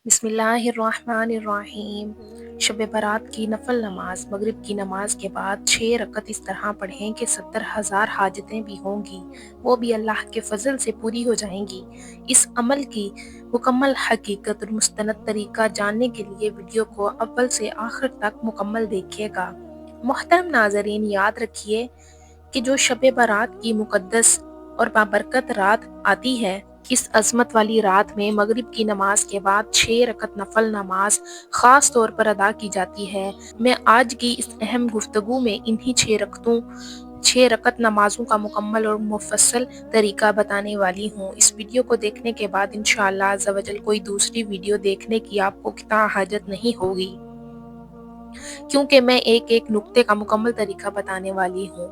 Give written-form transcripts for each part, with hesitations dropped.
بسم اللہ الرحمن الرحیم۔ شب برات کی نفل نماز مغرب کی نماز کے بعد 6 رکعت اس طرح پڑھیں کہ 70,000 حاجتیں بھی ہوں گی وہ بھی اللہ کے فضل سے پوری ہو جائیں گی۔ اس عمل کی مکمل حقیقت اور مستند طریقہ جاننے کے لیے ویڈیو کو اول سے آخر تک مکمل دیکھیے گا۔ محترم ناظرین، یاد رکھیے کہ جو شب برات کی مقدس اور بابرکت رات آتی ہے، اس عظمت والی رات میں مغرب کی نماز کے بعد 6 رکعت نفل نماز خاص طور پر ادا کی جاتی ہے۔ میں آج کی اس اہم گفتگو میں انہی 6 رکعت نمازوں کا مکمل اور مفصل طریقہ بتانے والی ہوں۔ اس ویڈیو کو دیکھنے کے بعد انشاءاللہ عز و جل کوئی دوسری ویڈیو دیکھنے کی آپ کو قطع حاجت نہیں ہوگی، کیونکہ میں ایک نقطے کا مکمل طریقہ بتانے والی ہوں۔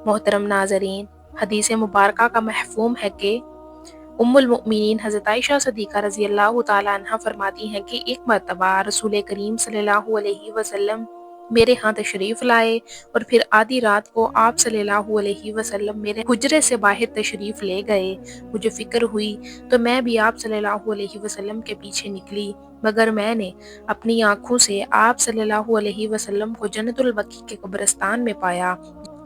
محترم ناظرین، حدیث مبارکہ کا مفہوم ہے کہ ام المؤمنین حضرت عائشہ صدیقہ رضی اللہ تعالیٰ عنہ فرماتی ہیں کہ ایک مرتبہ رسول کریم صلی اللہ علیہ وسلم میرے ہاں تشریف لائے اور پھر آدھی رات کو آپ صلی اللہ علیہ وسلم میرے حجرے سے باہر تشریف لے گئے۔ مجھے فکر ہوئی تو میں بھی آپ صلی اللہ علیہ وسلم کے پیچھے نکلی، مگر میں نے اپنی آنکھوں سے آپ صلی اللہ علیہ وسلم کو جنت البقیع کے قبرستان میں پایا،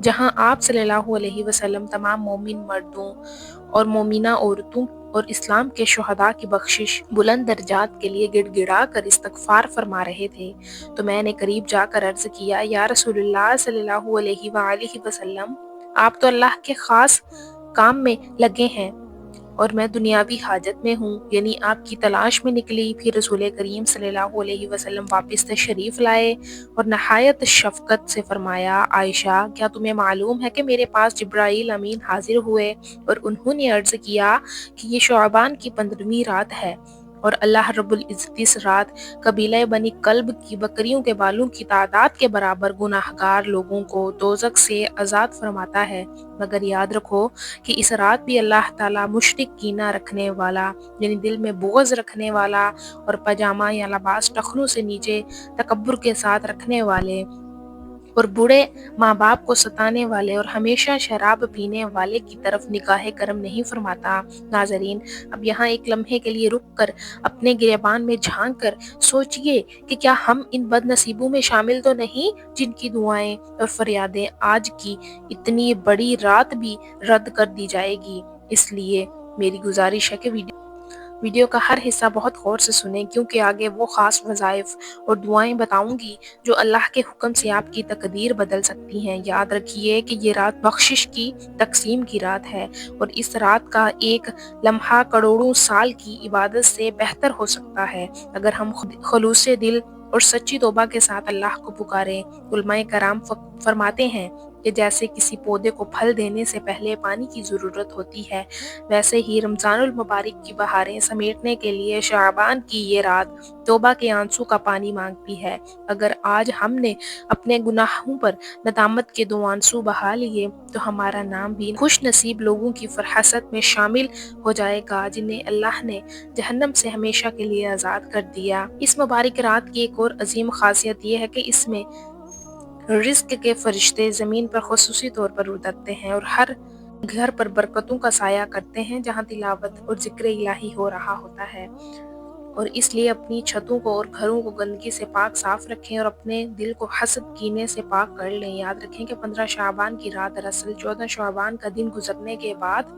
جہاں آپ صلی اللہ علیہ وسلم تمام مومن مردوں اور مومنہ عورتوں اور اسلام کے شہداء کی بخشش بلند درجات کے لیے گڑ گڑا کر استغفار فرما رہے تھے۔ تو میں نے قریب جا کر عرض کیا، یا رسول اللہ صلی اللہ علیہ وآلہ وسلم، آپ تو اللہ کے خاص کام میں لگے ہیں اور میں دنیاوی حاجت میں ہوں، یعنی آپ کی تلاش میں نکلی۔ پھر رسول کریم صلی اللہ علیہ وسلم واپس تشریف لائے اور نہایت شفقت سے فرمایا، عائشہ، کیا تمہیں معلوم ہے کہ میرے پاس جبرائیل امین حاضر ہوئے اور انہوں نے عرض کیا کہ یہ شعبان کی 15ویں رات ہے اور اللہ رب العزت اس رات قبیلہ بنی کلب کی بکریوں کے بالوں کی تعداد کے برابر گناہگار لوگوں کو دوزخ سے آزاد فرماتا ہے، مگر یاد رکھو کہ اس رات بھی اللہ تعالیٰ مشرک کینہ رکھنے والا، یعنی دل میں بغض رکھنے والا اور پاجامہ یا لباس ٹخنوں سے نیچے تکبر کے ساتھ رکھنے والے اور بوڑھے ماں باپ کو ستانے والے اور ہمیشہ شراب پینے والے کی طرف نگاہ کرم نہیں فرماتا۔ ناظرین، اب یہاں ایک لمحے کے لیے رک کر اپنے گریبان میں جھانک کر سوچئے کہ کیا ہم ان بد نصیبوں میں شامل تو نہیں جن کی دعائیں اور فریادیں آج کی اتنی بڑی رات بھی رد کر دی جائے گی۔ اس لیے میری گزارش ہے کہ ویڈیو کا ہر حصہ بہت غور سے سنیں، کیونکہ آگے وہ خاص وظائف اور دعائیں بتاؤں گی جو اللہ کے حکم سے آپ کی تقدیر بدل سکتی ہیں۔ یاد رکھیے کہ یہ رات بخشش کی تقسیم کی رات ہے اور اس رات کا ایک لمحہ کروڑوں سال کی عبادت سے بہتر ہو سکتا ہے اگر ہم خلوص دل اور سچی توبہ کے ساتھ اللہ کو پکاریں۔ علماء کرام فرماتے ہیں کہ جیسے کسی پودے کو پھل دینے سے پہلے پانی کی ضرورت ہوتی ہے، ویسے ہی رمضان المبارک کی بہاریں سمیٹنے کے لیے شعبان کی یہ رات توبہ کے آنسو کا پانی مانگتی ہے۔ اگر آج ہم نے اپنے گناہوں پر ندامت کے 2 آنسو بہا لیے تو ہمارا نام بھی خوش نصیب لوگوں کی فہرست میں شامل ہو جائے گا جنہیں اللہ نے جہنم سے ہمیشہ کے لیے آزاد کر دیا۔ اس مبارک رات کی ایک اور عظیم خاصیت یہ ہے کہ اس میں رزق کے فرشتے زمین پر خصوصی طور پر اترتے ہیں اور ہر گھر پر برکتوں کا سایہ کرتے ہیں جہاں تلاوت اور ذکر الہی ہو رہا ہوتا ہے، اور اس لیے اپنی چھتوں کو اور گھروں کو گندگی سے پاک صاف رکھیں اور اپنے دل کو حسد کینے سے پاک کر لیں۔ یاد رکھیں کہ 15 شعبان کی رات دراصل 14 شعبان کا دن گزرنے کے بعد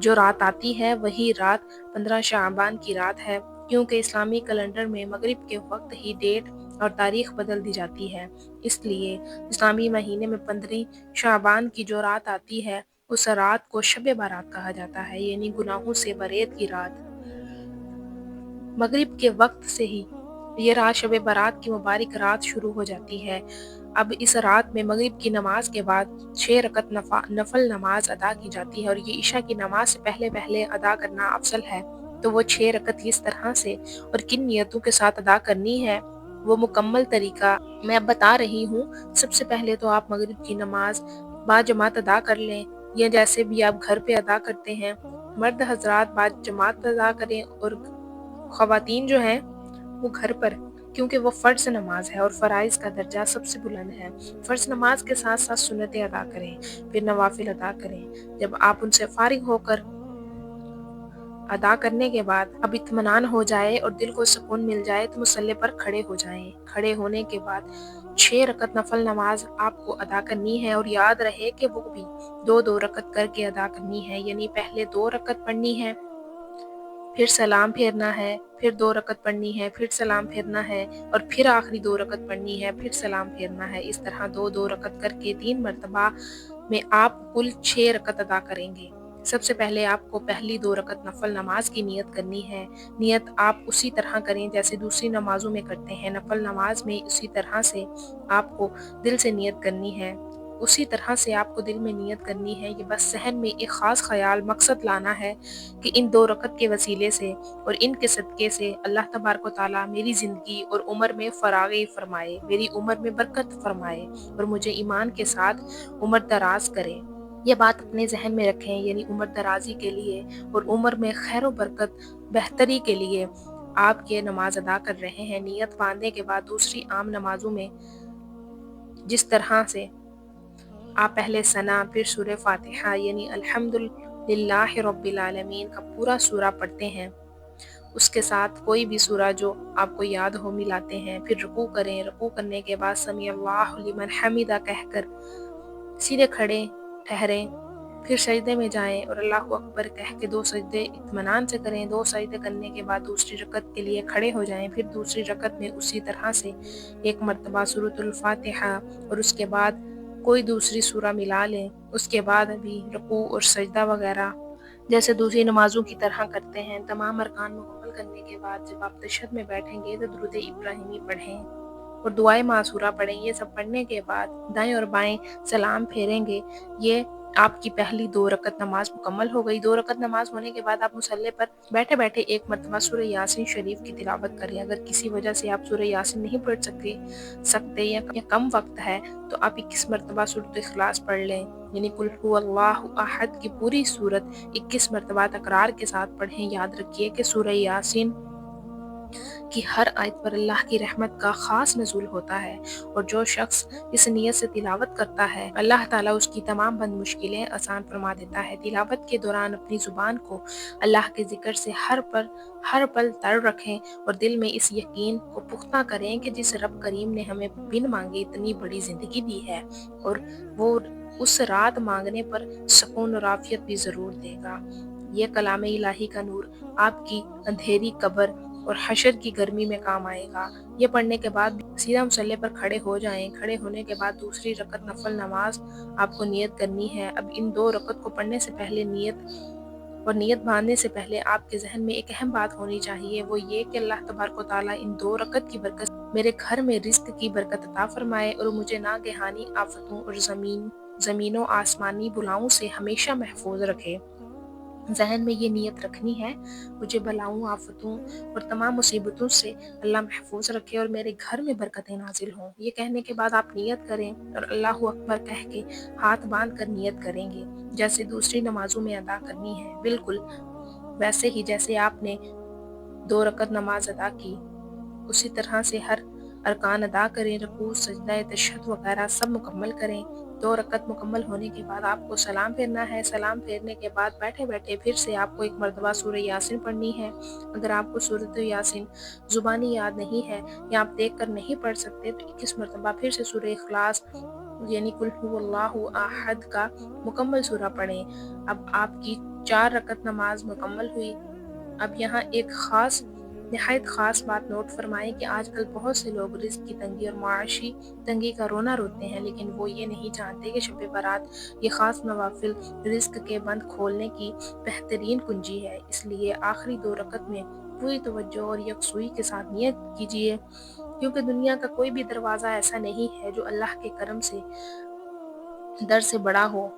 جو رات آتی ہے وہی رات 15 شعبان کی رات ہے، کیونکہ اسلامی کیلنڈر میں مغرب کے وقت ہی ڈیٹ اور تاریخ بدل دی جاتی ہے۔ اس لیے اسلامی مہینے میں 15 شعبان کی جو رات آتی ہے اس رات کو شب برات کہا جاتا ہے، یعنی گناہوں سے برئت کی رات۔ مغرب کے وقت سے ہی یہ رات شب برات کی مبارک رات شروع ہو جاتی ہے۔ اب اس رات میں مغرب کی نماز کے بعد 6 رکعت نفل نماز ادا کی جاتی ہے اور یہ عشاء کی نماز سے پہلے ادا کرنا افضل ہے۔ تو وہ 6 رکعت کس طرح سے اور کن نیتوں کے ساتھ ادا کرنی ہے، وہ مکمل طریقہ میں اب بتا رہی ہوں۔ سب سے پہلے تو آپ مغرب کی نماز باجماعت ادا کر لیں، یا جیسے بھی آپ گھر پہ ادا کرتے ہیں، مرد حضرات باجماعت ادا کریں اور خواتین جو ہیں وہ گھر پر، کیونکہ وہ فرض نماز ہے اور فرائض کا درجہ سب سے بلند ہے۔ فرض نماز کے ساتھ ساتھ سنتیں ادا کریں، پھر نوافل ادا کریں۔ جب آپ ان سے فارغ ہو کر ادا کرنے کے بعد اب اطمینان ہو جائے اور دل کو سکون مل جائے تو مصلی پر کھڑے ہو جائیں۔ کھڑے ہونے کے بعد 6 رکعت نفل نماز آپ کو ادا کرنی ہے، اور یاد رہے کہ وہ بھی 2 رکعت کر کے ادا کرنی ہے، یعنی پہلے 2 رکعت پڑھنی ہے، پھر سلام پھیرنا ہے، پھر 2 رکعت پڑھنی ہے، پھر سلام پھیرنا ہے، اور پھر آخری 2 رکعت پڑھنی ہے، پھر سلام پھیرنا ہے۔ اس طرح 2 رکعت کر کے 3 مرتبہ میں آپ کل 6 رکعت ادا کریں گے۔ سب سے پہلے آپ کو پہلی 2 رکعت نفل نماز کی نیت کرنی ہے۔ نیت آپ اسی طرح کریں جیسے دوسری نمازوں میں کرتے ہیں۔ نفل نماز میں اسی طرح سے آپ کو دل سے نیت کرنی ہے، اسی طرح سے آپ کو دل میں نیت کرنی ہے۔ یہ بس ذہن میں ایک خاص خیال مقصد لانا ہے کہ ان 2 رکعت کے وسیلے سے اور ان کے صدقے سے اللہ تبارک و تعالیٰ میری زندگی اور عمر میں فراغی فرمائے، میری عمر میں برکت فرمائے، اور مجھے ایمان کے ساتھ عمر دراز کرے۔ یہ بات اپنے ذہن میں رکھیں، یعنی عمر درازی کے لیے اور عمر میں خیر و برکت بہتری کے لیے آپ یہ نماز ادا کر رہے ہیں۔ نیت باندھنے کے بعد دوسری عام نمازوں میں جس طرح سے آپ پہلے ثنا، پھر سورہ فاتحہ یعنی الحمدللہ رب العالمین کا پورا سورہ پڑھتے ہیں، اس کے ساتھ کوئی بھی سورہ جو آپ کو یاد ہو ملاتے ہیں، پھر رکوع کریں۔ رکوع کرنے کے بعد سمیع اللہ لمن حمدہ کہہ کر سیدھے کھڑے ٹھہریں، پھر سجدے میں جائیں اور اللہ اکبر کہہ کے 2 سجدے اطمینان سے کریں۔ 2 سجدے کرنے کے بعد دوسری رکعت کے لیے کھڑے ہو جائیں، پھر دوسری رکعت میں اسی طرح سے 1 مرتبہ سورۃ الفاتحہ اور اس کے بعد کوئی دوسری سورہ ملا لیں۔ اس کے بعد بھی رکوع اور سجدہ وغیرہ جیسے دوسری نمازوں کی طرح کرتے ہیں۔ تمام ارکان مکمل کرنے کے بعد جب آپ تشہد میں بیٹھیں گے تو درود ابراہیمی پڑھیں اور دعائے معصورہ پڑھیں۔ یہ سب پڑھنے کے بعد دائیں اور بائیں سلام پھیریں گے۔ یہ آپ کی پہلی 2 رکعت نماز مکمل ہو گئی۔ 2 رکعت نماز ہونے کے بعد آپ مصلی پر بیٹھے بیٹھے 1 مرتبہ سورہ یاسین شریف کی تلاوت کریں۔ اگر کسی وجہ سے آپ سورہ یاسین نہیں پڑھ سکتے یا کم وقت ہے تو آپ 21 مرتبہ سورۃ اخلاص پڑھ لیں، یعنی قل ھو اللہ احد کی پوری سورت 21 مرتبہ تکرار کے ساتھ پڑھیں۔ یاد رکھیے کہ سورہ یاسین کی ہر آیت پر اللہ کی رحمت کا خاص نزول ہوتا ہے، اور جو شخص اس نیت سے تلاوت کرتا ہے اللہ تعالیٰ اس کی تمام بند مشکلیں آسان فرما دیتا ہے۔ تلاوت کے دوران اپنی زبان کو اللہ کے ذکر سے ہر پل تر رکھیں اور دل میں اس یقین کو پختہ کریں کہ جس رب کریم نے ہمیں بن مانگے اتنی بڑی زندگی دی ہے، اور وہ اس رات مانگنے پر سکون اور عافیت بھی ضرور دے گا۔ یہ کلام الہی کا نور آپ کی اندھیری قبر اور حشر کی گرمی میں کام آئے گا۔ یہ پڑھنے کے بعد سیدھا مصلی پر کھڑے ہو جائیں۔ کھڑے ہونے کے بعد دوسری رکعت نفل نماز آپ کو نیت کرنی ہے۔ اب ان 2 رکعت کو پڑھنے سے پہلے نیت باندھنے سے پہلے آپ کے ذہن میں ایک اہم بات ہونی چاہیے، وہ یہ کہ اللہ تبارک و تعالیٰ ان 2 رکعت کی برکت سے میرے گھر میں رزق کی برکت عطا فرمائے اور مجھے ناگہانی آفتوں اور زمین و آسمانی بلاؤں سے ہمیشہ محفوظ رکھے۔ ذہن میں یہ نیت رکھنی ہے، مجھے بلاؤں، آفتوں اور تمام مصیبتوں سے اللہ محفوظ رکھے اور میرے گھر میں برکتیں نازل ہوں۔ یہ کہنے کے بعد آپ نیت کریں اور اللہ اکبر کہہ کے ہاتھ باندھ کر نیت کریں گے جیسے دوسری نمازوں میں ادا کرنی ہے، بالکل ویسے ہی جیسے آپ نے 2 رکعت نماز ادا کی اسی طرح سے ہر ارکان ادا کریں۔ رکوع، سجدہ، تشہد وغیرہ سب مکمل کریں۔ 2 رکعت مکمل ہونے کے بعد آپ کو سلام پھیرنا ہے۔ سلام پھیرنے کے بعد بیٹھے بیٹھے پھر سے آپ کو 1 مرتبہ سورہ یاسین پڑھنی ہے۔ اگر آپ کو سورۃ یاسین زبانی یاد نہیں ہے یا آپ دیکھ کر نہیں پڑھ سکتے تو 21 مرتبہ پھر سے سورہ اخلاص یعنی قل ھو اللہ احد کا مکمل سورہ پڑھیں۔ اب آپ کی 4 رکعت نماز مکمل ہوئی۔ اب یہاں ایک نہایت خاص بات نوٹ فرمائیں کہ آج کل بہت سے لوگ رزق کی تنگی اور معاشی تنگی کا رونا روتے ہیں، لیکن وہ یہ نہیں جانتے کہ شب برات یہ خاص نوافل رزق کے بند کھولنے کی بہترین کنجی ہے۔ اس لیے آخری 2 رکعت میں پوری توجہ اور یکسوئی کے ساتھ نیت کیجیے، کیونکہ دنیا کا کوئی بھی دروازہ ایسا نہیں ہے جو اللہ کے کرم سے در سے بڑا ہو،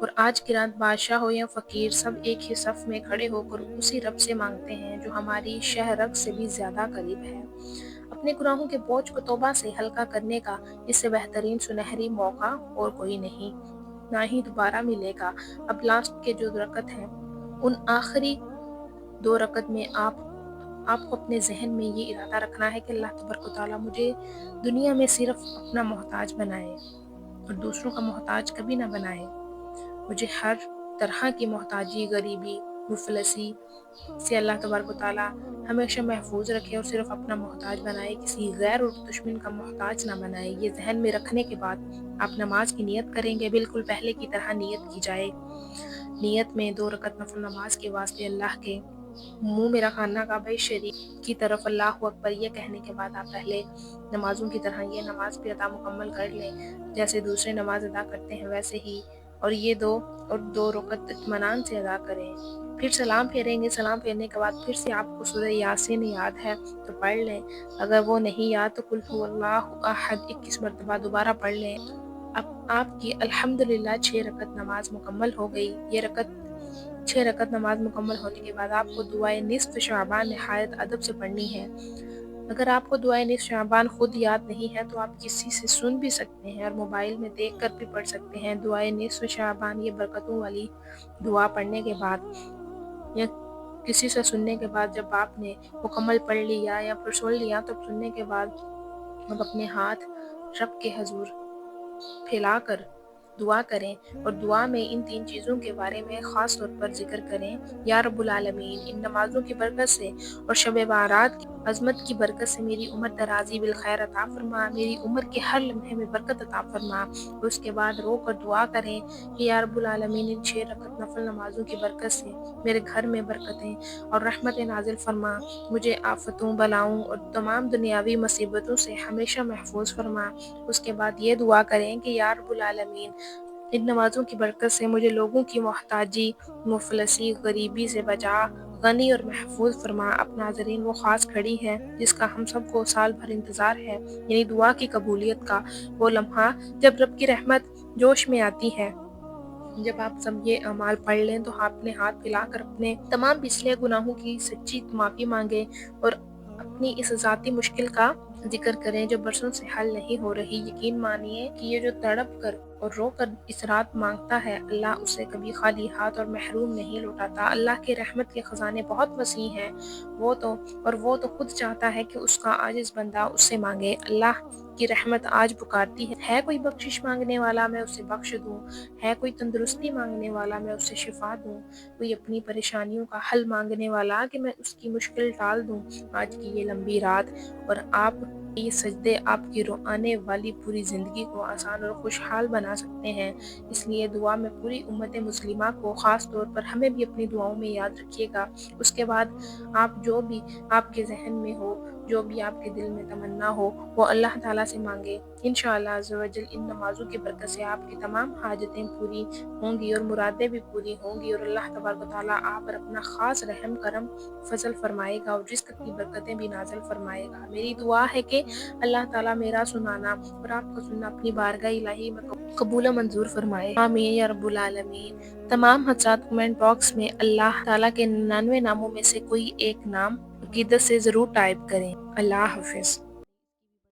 اور آج کی رات بادشاہ ہو یا فقیر سب ایک ہی صف میں کھڑے ہو کر اسی رب سے مانگتے ہیں جو ہماری شہ رگ سے بھی زیادہ قریب ہے۔ اپنے گناہوں کے بوجھ کو توبہ سے ہلکا کرنے کا اس سے بہترین سنہری موقع اور کوئی نہیں، نہ ہی دوبارہ ملے گا۔ اب لاسٹ کے جو رکعت ہیں ان آخری 2 رکعت میں آپ کو اپنے ذہن میں یہ ارادہ رکھنا ہے کہ اللہ تبارک و تعالیٰ مجھے دنیا میں صرف اپنا محتاج بنائے اور دوسروں کا محتاج کبھی نہ بنائے۔ مجھے ہر طرح کی محتاجی، غریبی مفلسی سے اللہ تبارک و تعالیٰ ہمیشہ محفوظ رکھے اور صرف اپنا محتاج بنائے، کسی غیر اور دشمن کا محتاج نہ بنائے۔ یہ ذہن میں رکھنے کے بعد آپ نماز کی نیت کریں گے، بالکل پہلے کی طرح نیت کی جائے۔ نیت میں 2 رکعت نفل نماز کے واسطے اللہ کے منہ میرا خانہ کعبہ شریف کی طرف اللہ اکبر یہ کہنے کے بعد آپ پہلے نمازوں کی طرح یہ نماز بھی ادا مکمل کر لیں، جیسے دوسرے نماز ادا کرتے ہیں ویسے ہی، اور یہ 2 رکعت اطمینان سے ادا کریں۔ پھر سلام پھیریں گے، سلام پھیرنے کے بعد پھر سے آپ کو سورہ یاسین یاد ہے تو پڑھ لیں، اگر وہ نہیں یاد تو قل هو اللہ احد 21 مرتبہ دوبارہ پڑھ لیں۔ اب آپ کی الحمدللہ 6 رکعت نماز مکمل ہو گئی۔ یہ 6 رکعت نماز مکمل ہونے کے بعد آپ کو دعائے نصف شعبان نہایت ادب سے پڑھنی ہے۔ اگر آپ کو دعائے نصف شعبان خود یاد نہیں ہے تو آپ کسی سے سن بھی سکتے ہیں اور موبائل میں دیکھ کر بھی پڑھ سکتے ہیں۔ دعائے نصف شعبان یہ برکتوں والی دعا پڑھنے کے بعد یا کسی سے سننے کے بعد جب آپ نے مکمل پڑھ لیا یا پھر سن لیا تو سننے کے بعد اب اپنے ہاتھ رب کے حضور پھیلا کر دعا کریں، اور دعا میں ان 3 چیزوں کے بارے میں خاص طور پر ذکر کریں۔ یا رب العالمین، ان نمازوں کی برکت سے اور شب بارات کی عظمت کی برکت سے میری عمر درازی بالخیر عطا فرما، میری عمر کے ہر لمحے میں برکت عطا فرما۔ اور اس کے بعد رو کر دعا کریں کہ یا رب العالمین، ان 6 رکعت نفل نمازوں کی برکت سے میرے گھر میں برکتیں اور رحمتیں نازل فرما، مجھے آفتوں، بلاؤں اور تمام دنیاوی مصیبتوں سے ہمیشہ محفوظ فرما۔ اس کے بعد یہ دعا کریں کہ یا رب العالمین، ان نمازوں کی برکت سے مجھے لوگوں کی محتاجی، مفلسی، غریبی سے بچا، غنی اور محفوظ فرما۔ اب ناظرین، وہ خاص گھڑی ہے جس کا ہم سب کو سال بھر انتظار ہے، یعنی دعا کی قبولیت کا وہ لمحہ جب رب کی رحمت جوش میں آتی ہے۔ جب آپ سب یہ اعمال پڑھ لیں تو آپ اپنے ہاتھ پھیلا کر اپنے تمام پچھلے گناہوں کی سچی معافی مانگیں اور اپنی اس ذاتی مشکل کا ذکر کریں جو برسوں سے حل نہیں ہو رہی۔ یقین مانیے کہ یہ جو تڑپ کر اور رو کر اس رات مانگتا ہے، اللہ اسے کبھی خالی ہاتھ اور محروم نہیں لوٹاتا۔ اللہ کے رحمت کے خزانے بہت وسیع ہیں، وہ تو خود چاہتا ہے کہ اس کا عاجز بندہ اس سے مانگے۔ اللہ کی رحمت آج پکارتی ہے کوئی بخشش مانگنے والا میں اسے بخش دوں، ہے کوئی تندرستی مانگنے والا میں اسے شفا دوں، کوئی اپنی پریشانیوں کا حل مانگنے والا کہ میں اس کی مشکل ٹال دوں۔ آج کی یہ لمبی رات اور آپ یہ سجدے آپ کی آنے والی پوری زندگی کو آسان اور خوشحال بنا سکتے ہیں، اس لیے دعا میں پوری امت مسلمہ کو خاص طور پر ہمیں بھی اپنی دعاؤں میں یاد رکھیے گا۔ اس کے بعد آپ جو بھی آپ کے ذہن میں ہو، جو بھی آپ کے دل میں تمنا ہو، وہ اللہ تعالیٰ سے مانگے۔ انشاءاللہ عز و جل ان نمازوں کی برکت سے آپ کی تمام حاجتیں پوری ہوں گی اور مرادیں بھی پوری ہوں گی، اور اللہ تبارک و تعالیٰ آپ پر اپنا خاص رحم کرم فضل فرمائے گا اور رزق کی برکتیں بھی نازل فرمائے گا۔ میری دعا ہے کہ اللہ تعالیٰ میرا سنانا اور آپ کا سننا اپنی بارگاہ الہی میں قبول و منظور فرمائے، آمین یا رب العالمین۔ تمام حضرات کمنٹ باکس میں اللہ تعالیٰ کے 99 ناموں میں سے کوئی ایک نام عقیدت سے ضرور ٹائپ کریں۔ اللہ حافظ۔